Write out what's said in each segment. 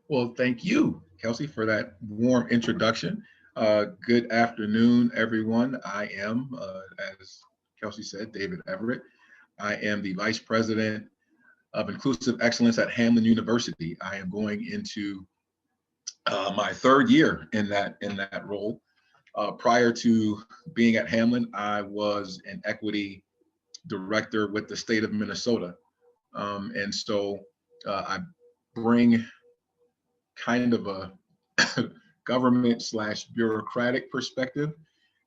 Well, thank you, Kelsey, for that warm introduction. Good afternoon, everyone. I am, as Kelsey said, David Everett. I am the Vice President of Inclusive Excellence at Hamline University. I am going into my third year in that role. Prior to being at Hamline, I was an equity director with the state of Minnesota, and so I bring kind of a government slash bureaucratic perspective,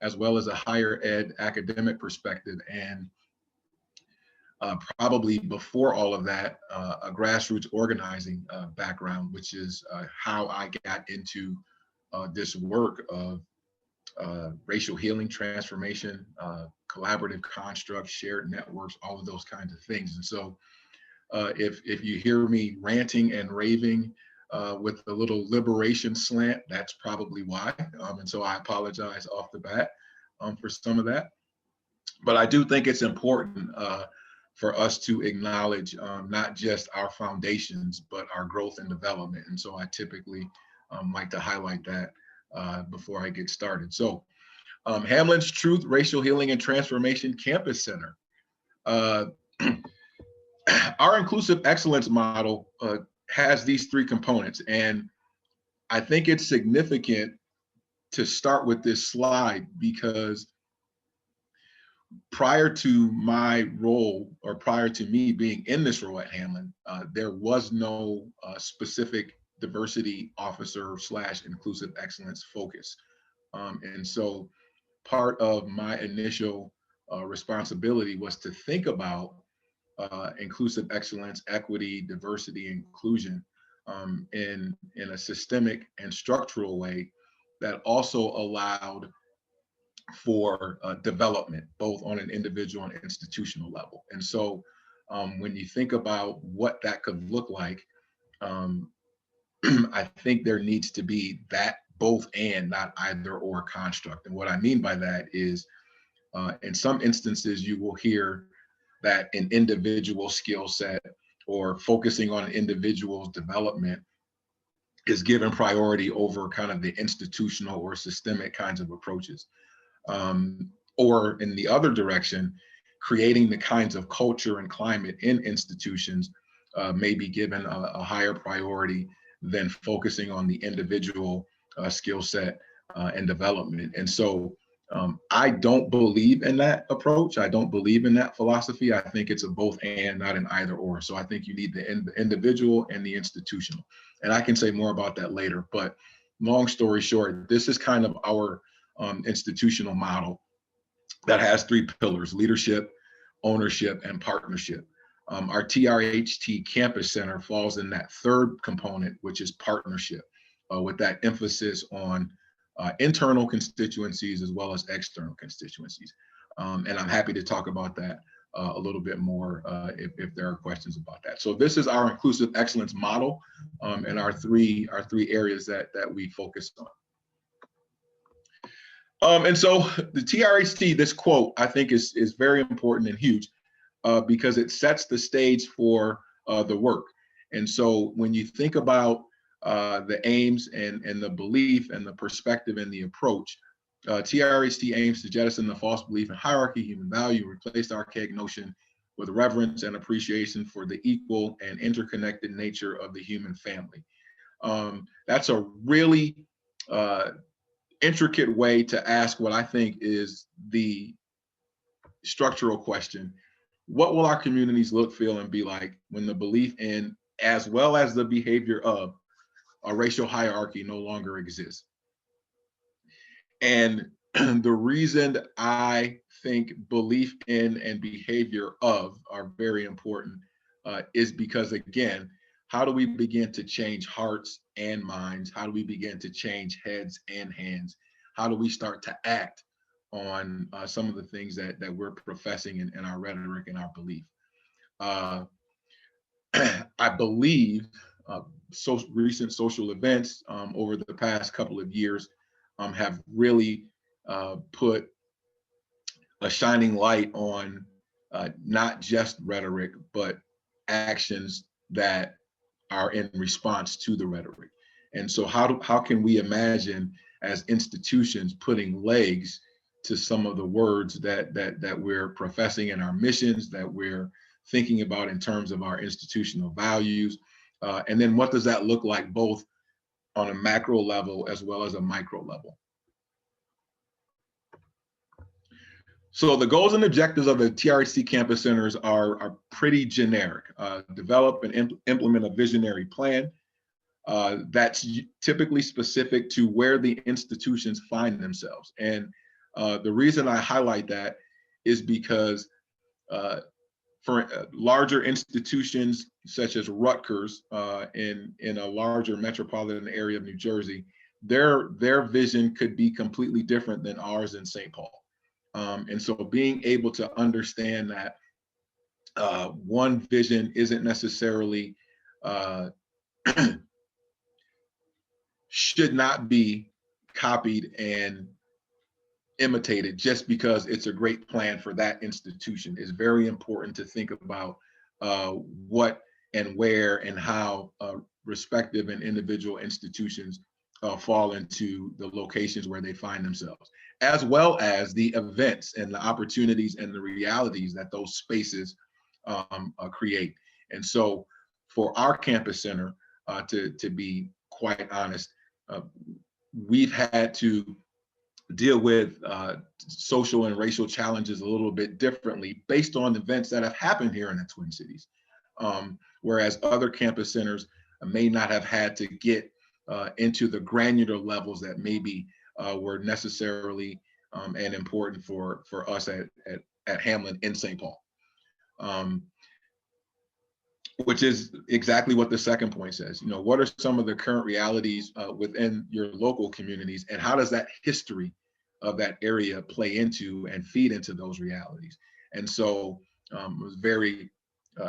as well as a higher ed academic perspective. And probably before all of that, a grassroots organizing background, which is how I got into this work of racial healing, transformation, collaborative constructs, shared networks, all of those kinds of things. And so if you hear me ranting and raving with a little liberation slant, that's probably why. And so I apologize off the bat for some of that. But I do think it's important for us to acknowledge not just our foundations, but our growth and development. And so I typically like to highlight that before I get started. So Hamline's Truth, Racial Healing and Transformation Campus Center. Our inclusive excellence model has these three components. And I think it's significant to start with this slide because prior to my role, or prior to me being in this role at Hamline, there was no specific diversity officer slash inclusive excellence focus. And so part of my initial responsibility was to think about inclusive excellence, equity, diversity, inclusion in a systemic and structural way that also allowed for development, both on an individual and institutional level. And so when you think about what that could look like, I think there needs to be that both and, not either or construct. And what I mean by that is in some instances, you will hear that an individual skill set or focusing on an individual's development is given priority over kind of the institutional or systemic kinds of approaches. Or in the other direction, creating the kinds of culture and climate in institutions may be given a higher priority than focusing on the individual skill set and development. And so I don't believe in that approach. I don't believe in that philosophy. I think it's a both and, not an either or. So I think you need the individual and the institutional. And I can say more about that later. But long story short, this is kind of our institutional model that has three pillars: leadership, ownership, and partnership. Our TRHT Campus Center falls in that third component, which is partnership, with that emphasis on internal constituencies as well as external constituencies. And I'm happy to talk about that a little bit more if there are questions about that. So this is our inclusive excellence model and our three areas that we focus on. And so the TRHT, this quote, I think is very important and huge because it sets the stage for the work. And so when you think about the aims and the belief and the perspective and the approach, TRHT aims to jettison the false belief in hierarchy, human value, replace the archaic notion with reverence and appreciation for the equal and interconnected nature of the human family. That's a really intricate way to ask what I think is the structural question. What will our communities look, feel, and be like when the belief in, as well as the behavior of, a racial hierarchy no longer exists? And the reason I think belief in and behavior of are very important is because, again, how do we begin to change hearts and minds? How do we begin to change heads and hands? How do we start to act on some of the things that we're professing in our rhetoric and our belief? I believe recent social events over the past couple of years have really put a shining light on not just rhetoric, but actions that are in response to the rhetoric. And so how can we imagine as institutions putting legs to some of the words that we're professing in our missions, that we're thinking about in terms of our institutional values, and then what does that look like both on a macro level as well as a micro level? So the goals and objectives of the TRHT campus centers are pretty generic. Develop and implement a visionary plan that's typically specific to where the institutions find themselves. And the reason I highlight that is because for larger institutions such as Rutgers in a larger metropolitan area of New Jersey, their vision could be completely different than ours in St. Paul. And so being able to understand that one vision isn't necessarily, should not be copied and imitated just because it's a great plan for that institution. It's very important to think about what and where and how respective and individual institutions fall into the locations where they find themselves, as well as the events and the opportunities and the realities that those spaces create. And so for our campus center, to be quite honest, we've had to deal with social and racial challenges a little bit differently based on events that have happened here in the Twin Cities. Whereas other campus centers may not have had to get into the granular levels that maybe were necessarily and important for us at Hamline in St. Paul. Which is exactly what the second point says. You know, what are some of the current realities within your local communities, and how does that history of that area play into and feed into those realities? And so I was very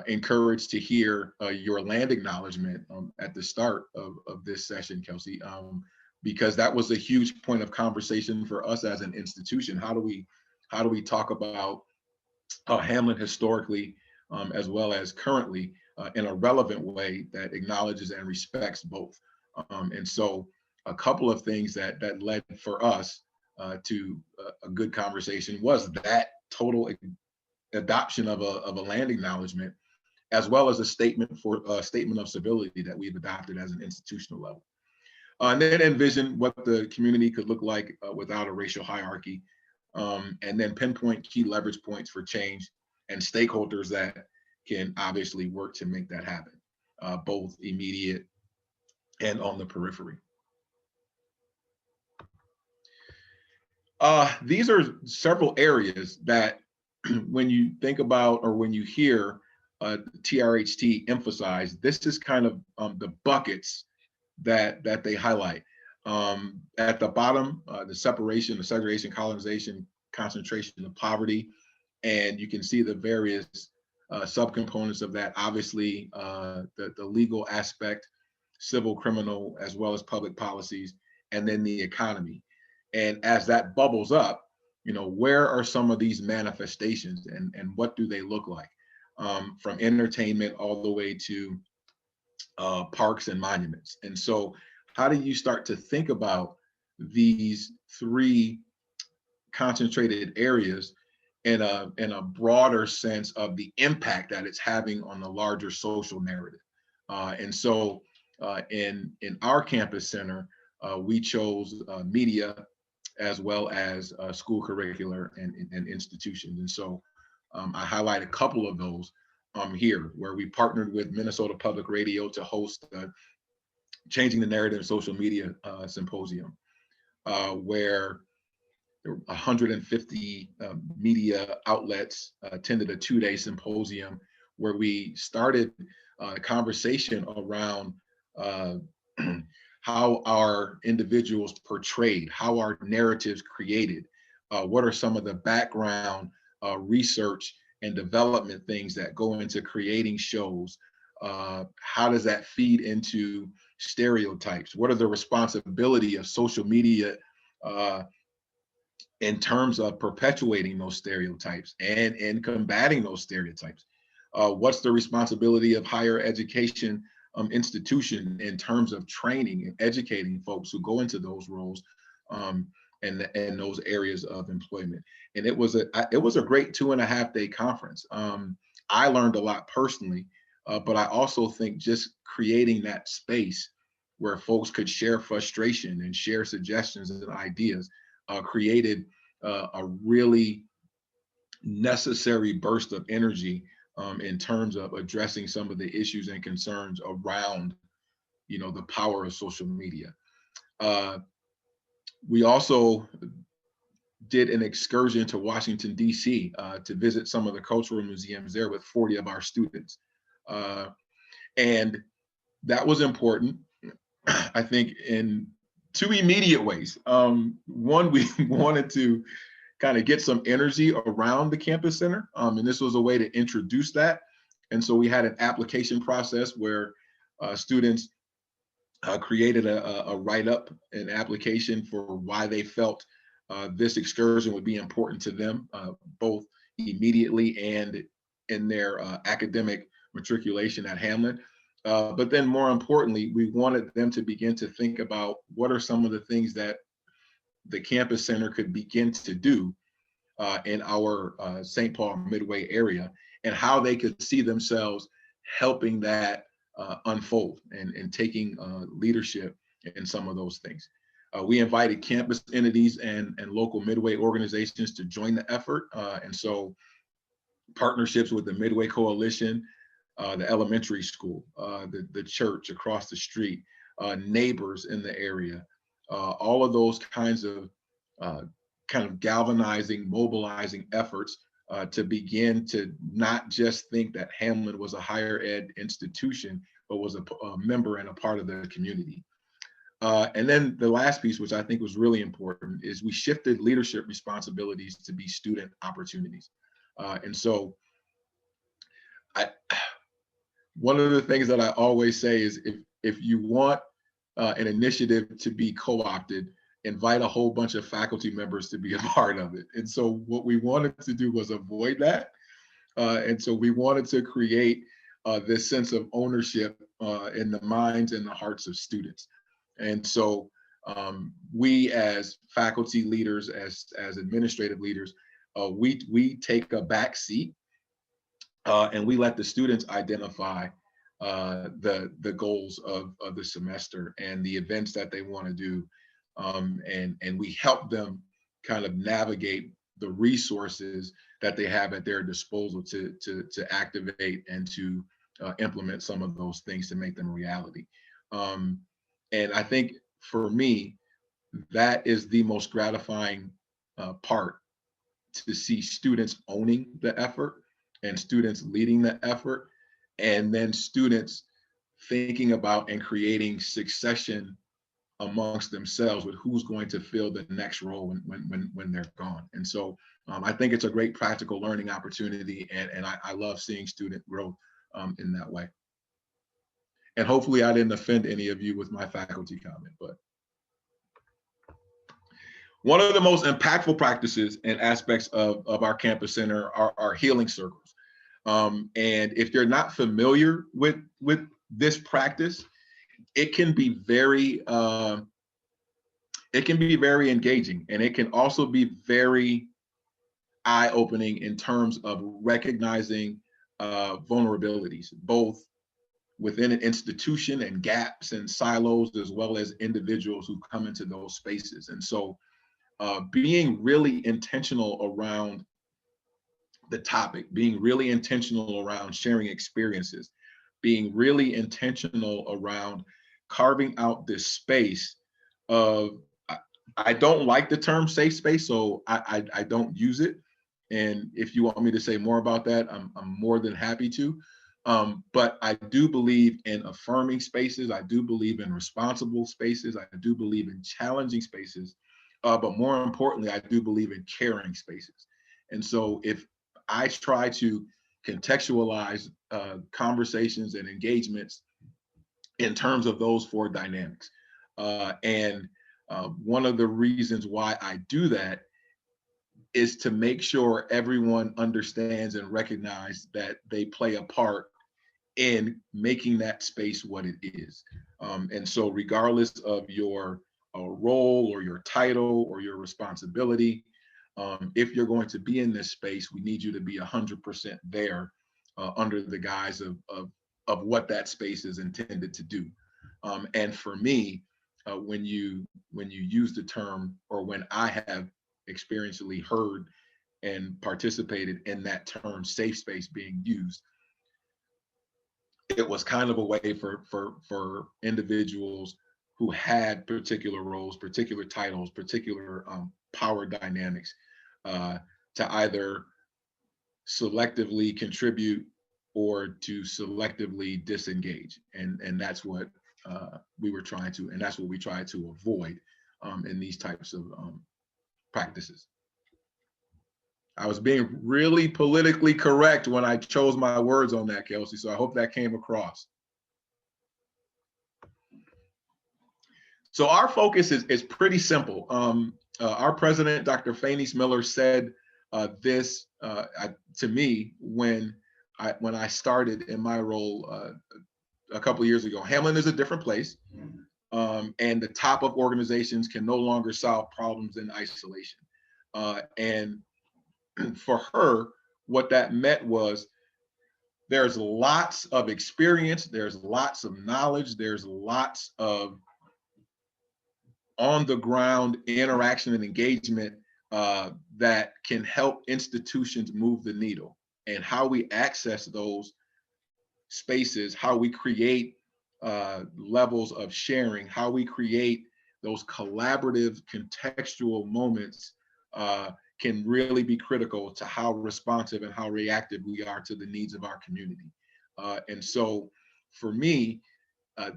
encouraged to hear your land acknowledgement at the start of this session, Kelsey, because that was a huge point of conversation for us as an institution. How do we talk about Hamline historically as well as currently in a relevant way that acknowledges and respects both? And so a couple of things that led for us to a good conversation was that total adoption of a land acknowledgement, as well as a statement of civility that we've adopted as an institutional level. And then envision what the community could look like without a racial hierarchy, and then pinpoint key leverage points for change and stakeholders that can obviously work to make that happen, both immediate and on the periphery. These are several areas that when you think about or when you hear TRHT emphasize, this is kind of the buckets that they highlight. At the bottom, the separation, the segregation, colonization, concentration of poverty, and you can see the various subcomponents of that. Obviously, the legal aspect, civil, criminal, as well as public policies, and then the economy. And as that bubbles up, you know, where are some of these manifestations and what do they look like? From entertainment all the way to parks and monuments. And so how do you start to think about these three concentrated areas in a broader sense of the impact that it's having on the larger social narrative? And so in our campus center, we chose media as well as school curricular and institutions. And so I highlight a couple of those here, where we partnered with Minnesota Public Radio to host Changing the Narrative Social Media Symposium, where 150 media outlets attended a 2-day symposium where we started a conversation around how our individuals portrayed, how our narratives created, what are some of the background research and development things that go into creating shows, how does that feed into stereotypes, what are the responsibility of social media in terms of perpetuating those stereotypes and combating those stereotypes. What's the responsibility of higher education institution in terms of training and educating folks who go into those roles, and those areas of employment. And it was a great 2.5 day conference. I learned a lot personally, but I also think just creating that space where folks could share frustration and share suggestions and ideas created a really necessary burst of energy in terms of addressing some of the issues and concerns around, the power of social media. We also did an excursion to Washington, D.C. To visit some of the cultural museums there with 40 of our students. And that was important, I think, in two immediate ways. One, we wanted to kind of get some energy around the campus center, and this was a way to introduce that. And so we had an application process where students created a write-up, an application for why they felt this excursion would be important to them, both immediately and in their academic matriculation at Hamline. But then more importantly, we wanted them to begin to think about what are some of the things that the campus center could begin to do in our St. Paul Midway area, and how they could see themselves helping that unfold and taking leadership in some of those things. We invited campus entities and local Midway organizations to join the effort. And so partnerships with the Midway Coalition, the elementary school, the church across the street, neighbors in the area, all of those kinds of kind of galvanizing, mobilizing efforts to begin to not just think that Hamline was a higher ed institution, but was a member and a part of the community. And then the last piece, which I think was really important, is we shifted leadership responsibilities to be student opportunities. And so one of the things that I always say is if you want an initiative to be co-opted, invite a whole bunch of faculty members to be a part of it. And so what we wanted to do was avoid that. And so we wanted to create this sense of ownership in the minds and the hearts of students. And so we as faculty leaders, as administrative leaders, we take a back seat and we let the students identify the goals of the semester and the events that they want to do. And we help them kind of navigate the resources that they have at their disposal to activate and to implement some of those things to make them a reality. And I think for me, that is the most gratifying part, to see students owning the effort and students leading the effort, and then students thinking about and creating succession amongst themselves with who's going to fill the next role when they're gone. And so I think it's a great practical learning opportunity, and I love seeing student growth in that way. And hopefully I didn't offend any of you with my faculty comment, but one of the most impactful practices and aspects of our campus center are healing circles. And if you're not familiar with this practice, it can be very engaging, and it can also be very eye-opening in terms of recognizing vulnerabilities, both within an institution and gaps and silos, as well as individuals who come into those spaces. And so being really intentional around the topic, being really intentional around sharing experiences, being really intentional around carving out this space of, I don't like the term safe space, so I don't use it. And if you want me to say more about that, I'm more than happy to. But I do believe in affirming spaces. I do believe in responsible spaces. I do believe in challenging spaces. But more importantly, I do believe in caring spaces. And so if I try to contextualize conversations and engagements in terms of those four dynamics, and one of the reasons why I do that is to make sure everyone understands and recognizes that they play a part in making that space what it is. And so regardless of your role or your title or your responsibility, if you're going to be in this space, we need you to be 100% there under the guise of what that space is intended to do. And for me, when you use the term, or when I have experientially heard and participated in that term safe space being used, it was kind of a way for individuals who had particular roles, particular titles, particular power dynamics, uh, to either selectively contribute or to selectively disengage, and that's what we were trying to, and that's what we try to avoid in these types of practices. I was being really politically correct when I chose my words on that, Kelsey, so I hope that came across. So our focus is pretty simple. Our president, Dr. Fanice Miller, said this to me when I started in my role a couple of years ago. Hamline is a different place, and the top of organizations can no longer solve problems in isolation. And for her, what that meant was there's lots of experience, there's lots of knowledge, there's lots of on the ground interaction and engagement that can help institutions move the needle. And how we access those spaces, how we create levels of sharing, how we create those collaborative contextual moments can really be critical to how responsive and how reactive we are to the needs of our community. And so for me,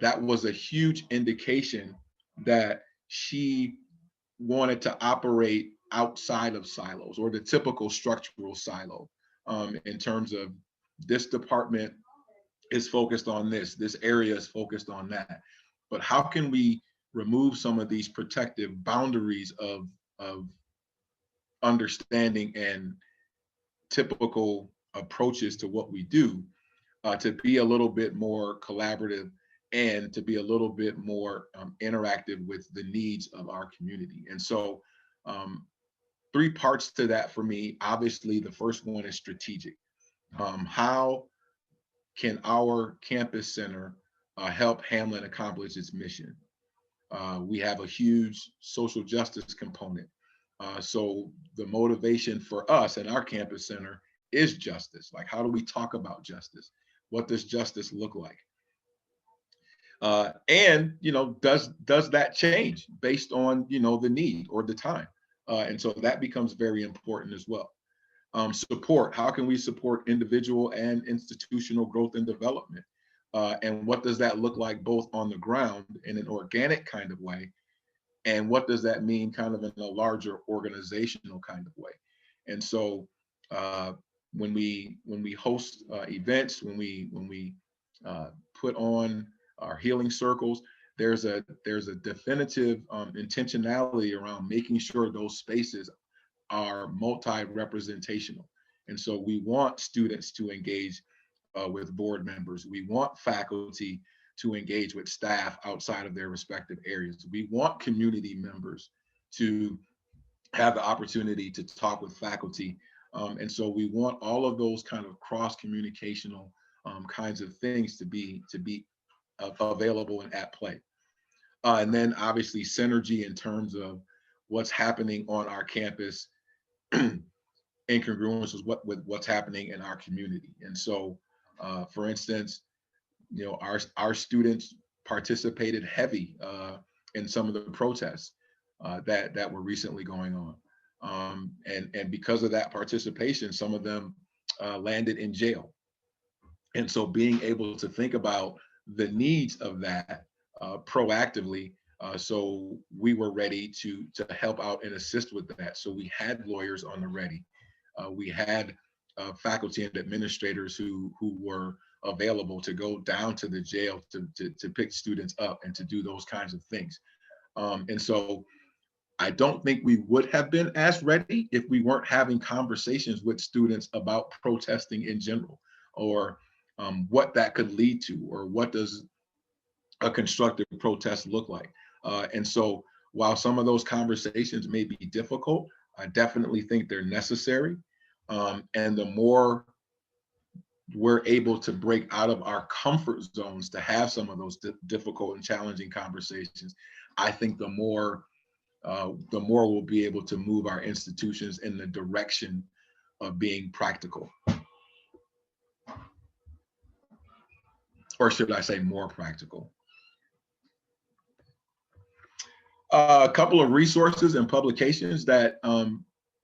that was a huge indication that she wanted to operate outside of silos or the typical structural silo, in terms of this department is focused on this area is focused on that. But how can we remove some of these protective boundaries of understanding and typical approaches to what we do, to be a little bit more collaborative and to be a little bit more interactive with the needs of our community. And so three parts to that for me. Obviously, the first one is strategic. How can our campus center help Hamline accomplish its mission? We have a huge social justice component. So the motivation for us and our campus center is justice. Like, how do we talk about justice? What does justice look like? And does that change based on the need or the time? And so that becomes very important as well. Support. How can we support individual and institutional growth and development? And what does that look like both on the ground in an organic kind of way? And what does that mean kind of in a larger organizational kind of way? And so when we host events, when we put on our healing circles, there's a definitive intentionality around making sure those spaces are multi-representational. And so we want students to engage with board members. We want faculty to engage with staff outside of their respective areas. We want community members to have the opportunity to talk with faculty. And so we want all of those kind of cross-communicational kinds of things to be available and at play. And then obviously synergy in terms of what's happening on our campus in congruence with what's happening in our community. And so, for instance, our students participated heavy in some of the protests that were recently going on. And because of that participation, some of them landed in jail. And so being able to think about the needs of that proactively, so we were ready to help out and assist with that. So we had lawyers on the ready. We had faculty and administrators who were available to go down to the jail to pick students up and to do those kinds of things. And so I don't think we would have been as ready if we weren't having conversations with students about protesting in general, or what that could lead to, or what does a constructive protest look like. And so while some of those conversations may be difficult, I definitely think they're necessary. And the more we're able to break out of our comfort zones to have some of those difficult and challenging conversations, I think the more we'll be able to move our institutions in the direction of being practical. Or should I say more practical? A couple of resources and publications that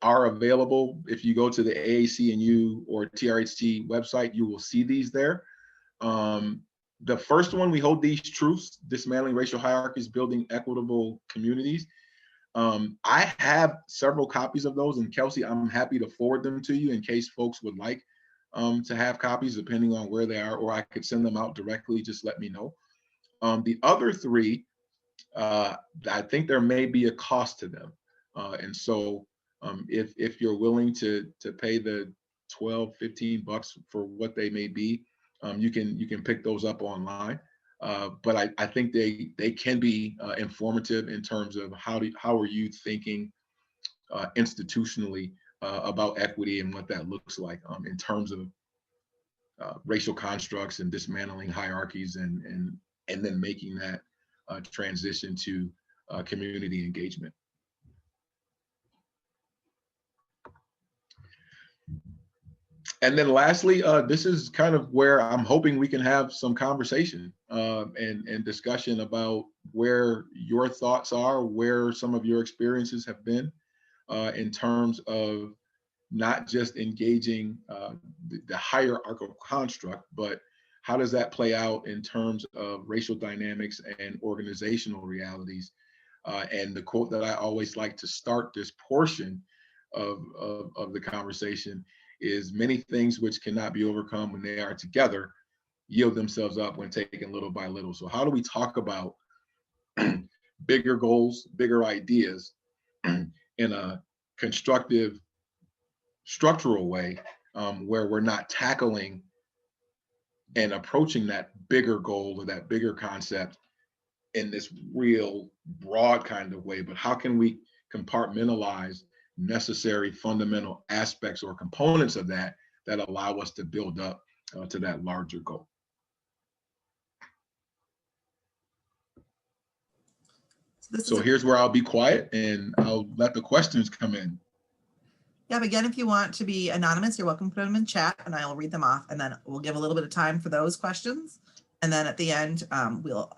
are available. If you go to the AAC&U or TRHT website, you will see these there. The first one, We Hold These Truths, Dismantling Racial Hierarchies, Building Equitable Communities. I have several copies of those, and Kelsey, I'm happy to forward them to you in case folks would like to have copies, depending on where they are, or I could send them out directly, just let me know. The other three, I think there may be a cost to them. And so if you're willing to pay the 12, 15 bucks for what they may be, you can pick those up online. But I think they can be informative in terms of how are you thinking institutionally about equity and what that looks like in terms of racial constructs and dismantling hierarchies and then making that transition to community engagement. And then lastly, this is kind of where I'm hoping we can have some conversation and discussion about where your thoughts are, where some of your experiences have been in terms of not just engaging the hierarchical construct, but how does that play out in terms of racial dynamics and organizational realities? And the quote that I always like to start this portion of the conversation is, many things which cannot be overcome when they are together yield themselves up when taken little by little. So how do we talk about bigger goals, bigger ideas in a constructive, structural way where we're not tackling and approaching that bigger goal or that bigger concept in this real broad kind of way, but how can we compartmentalize necessary fundamental aspects or components of that allow us to build up to that larger goal? So here's where I'll be quiet and I'll let the questions come in. Yeah, but again, if you want to be anonymous, you're welcome to put them in chat and I'll read them off, and then we'll give a little bit of time for those questions. And then at the end, we'll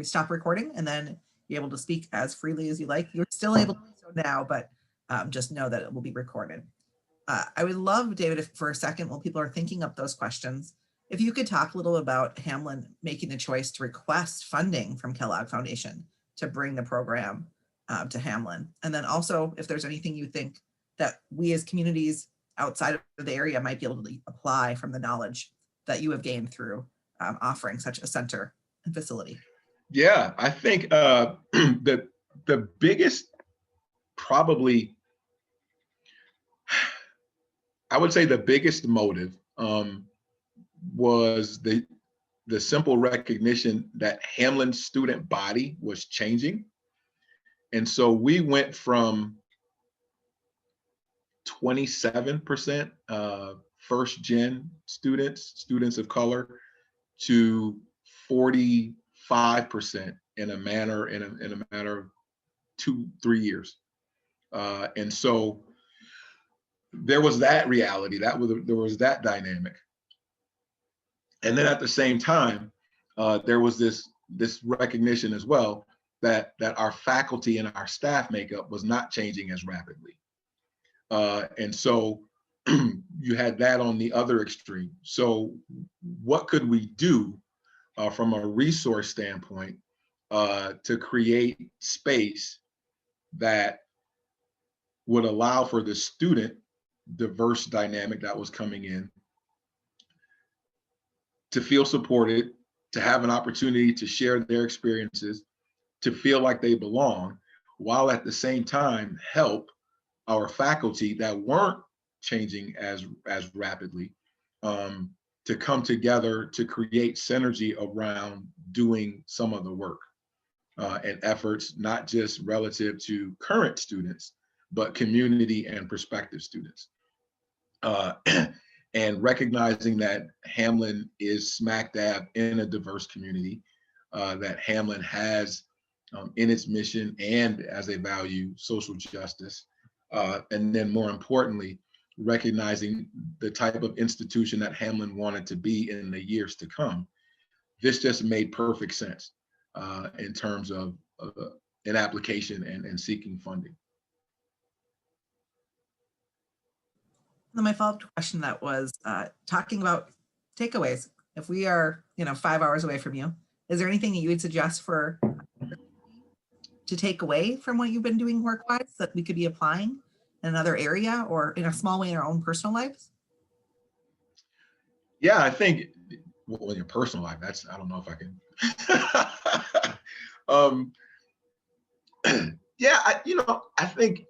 stop recording and then be able to speak as freely as you like. You're still able to do so now, but just know that it will be recorded. I would love, David, if for a second, while people are thinking up those questions, if you could talk a little about Hamline making the choice to request funding from Kellogg Foundation to bring the program to Hamline. And then also, if there's anything you think that we as communities outside of the area might be able to apply from the knowledge that you have gained through offering such a center and facility. Yeah, I think the biggest, probably, I would say the biggest motive was the simple recognition that Hamline's student body was changing. And so we went from 27% first gen students of color, to 45% in a matter of 2-3 years. And so there was that reality, there was that dynamic. And then at the same time, there was this recognition as well that our faculty and our staff makeup was not changing as rapidly. And so you had that on the other extreme. So what could we do from a resource standpoint to create space that would allow for the student diverse dynamic that was coming in to feel supported, to have an opportunity to share their experiences, to feel like they belong, while at the same time help our faculty that weren't changing as rapidly to to come together to create synergy around doing some of the work and efforts, not just relative to current students, but community and prospective students. Uh, and recognizing that Hamline is smack dab in a diverse community, that Hamline has in its mission and as a value social justice. And then more importantly, recognizing the type of institution that Hamline wanted to be in the years to come. This just made perfect sense in terms of an application and seeking funding. Then my follow-up question that was talking about takeaways. If we are, 5 hours away from you, is there anything that you would suggest for to take away from what you've been doing work-wise that we could be applying in another area or in a small way in our own personal lives? Yeah, I think, well, in your personal life, I don't know if I can. Yeah, I think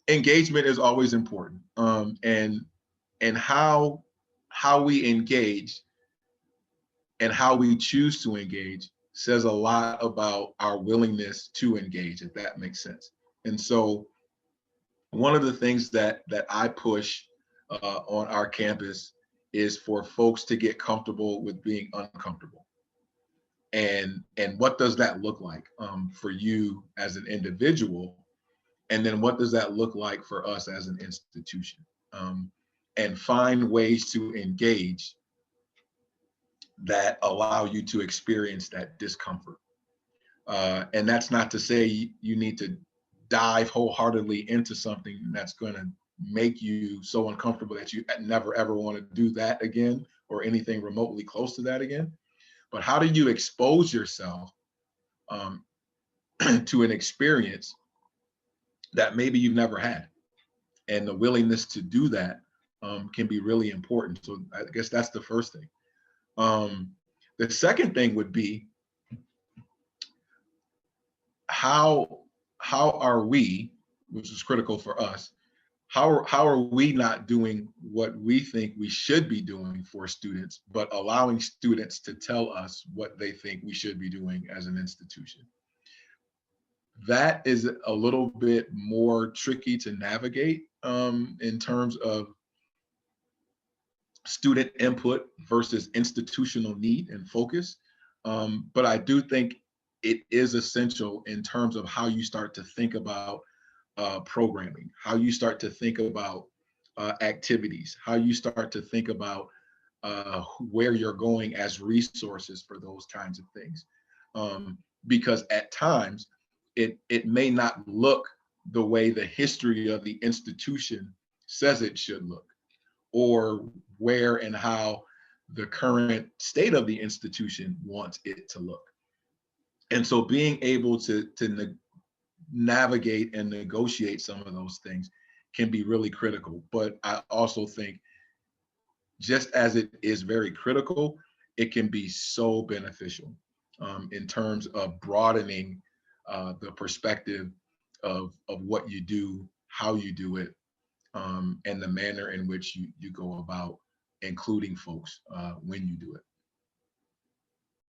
engagement is always important. And how we engage and how we choose to engage says a lot about our willingness to engage, if that makes sense. And so one of the things that I push on our campus is for folks to get comfortable with being uncomfortable. And what does that look like for you as an individual? And then what does that look like for us as an institution? And find ways to engage that allow you to experience that discomfort. And that's not to say you need to dive wholeheartedly into something that's going to make you so uncomfortable that you never ever want to do that again or anything remotely close to that again. But how do you expose yourself to an experience that maybe you've never had? And the willingness to do that can be really important. So I guess that's the first thing. The second thing would be how are we, which is critical for us, how are we not doing what we think we should be doing for students, but allowing students to tell us what they think we should be doing as an institution? That is a little bit more tricky to navigate in terms of student input versus institutional need and focus. But I do think it is essential in terms of how you start to think about programming, how you start to think about activities, how you start to think about where you're going as resources for those kinds of things. Because at times, it may not look the way the history of the institution says it should look, or where and how the current state of the institution wants it to look. And so being able to navigate and negotiate some of those things can be really critical. But I also think just as it is very critical, it can be so beneficial in terms of broadening the perspective of what you do, how you do it, and the manner in which you go about including folks when you do it.